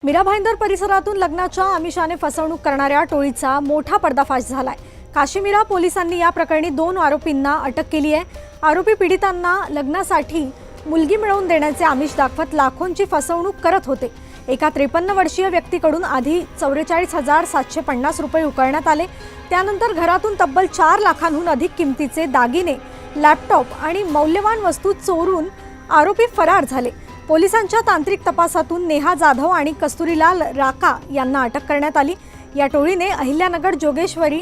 मीरा भाईंदर परिसरातून लग्नाच्या आमिषाने फसवणूक करणाऱ्या टोळीचा मोठा पर्दाफाश झालाय। काशीमीरा पोलिसांनी या प्रकरणी 2 आरोपींना अटक केली आहे। आरोपी पीडितांना लग्नासाठी मुलगी मिळवून देण्याचे आमिष दाखवत लाखोंची फसवणूक करत होते। एका 53 वर्षीय व्यक्तीकडून आधी 44,750 रुपये उकळण्यात आले। त्यानंतर घरातून तब्बल 4 लाखांहून अधिक किमतीचे दागिने, लॅपटॉप आणि मौल्यवान वस्तू चोरून आरोपी फरार झाले। पोलिसांच्या तांत्रिक तपासातून नेहा जाधव आणि कस्तुरीलाल राका यांना अटक करण्यात आली। या टोळीने अहिल्यानगर, जोगेश्वरी,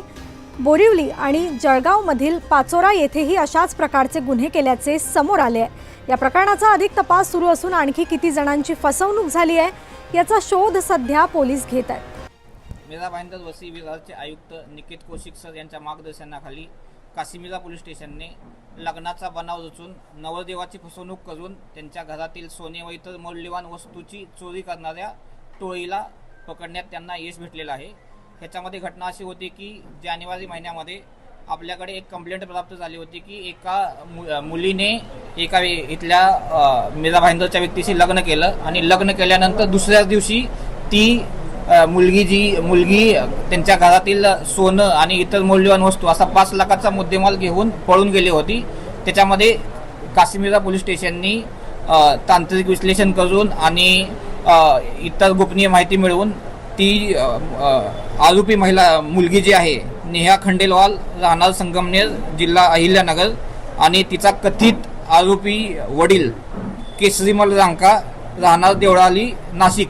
बोरिवली आणि जळगावमधील पाचोरा येथेही अशाच प्रकारचे गुन्हे केल्याचे समोर आले आहे। या प्रकरणाचा अधिक तपास सुरू असून आणखी किती जणांची फसवणूक झाली आहे याचा शोध सध्या पोलीस घेत आहेत। मीरा भाईंदर वसई विभागाचे आयुक्त निकेत कौशिक सर यांच्या मार्गदर्शनाखाली काशीमीरा पोलीस स्टेशनने लग्नाचा बनाव रचून नवरदेवाची फसवणूक करून त्यांच्या घरातील सोने व इतर मौल्यवान वस्तूची चोरी करणाऱ्या टोळीला पकडण्यात त्यांना यश भेटलेलं आहे। ह्याच्यामध्ये घटना अशी होती की जानेवारी महिन्यामध्ये आपल्याकडे एक कंप्लेंट प्राप्त झाली होती की एका मुलीने एका इथल्या मीरा भाईंदरच्या व्यक्तीशी लग्न केलं आणि लग्न केल्यानंतर दुसऱ्याच दिवशी ती मुलगी त्यांच्या घरातील सोनं आणि इतर मौल्यवान वस्तू असा 5 लाखाचा मुद्देमाल घेऊन पळून गेली होती। त्याच्यामध्ये काशीमीरा पोलीस स्टेशननी तांत्रिक विश्लेषण करून आणि इतर गोपनीय माहिती मिळवून ती आरोपी मुलगी जी आहे नेहा खंडेलवाल, राहणार संगमनेर, जिल्हा अहिल्यानगर, आणि तिचा कथित आरोपी वडील केसरीमल रांका, राहणार देवळाली, नाशिक,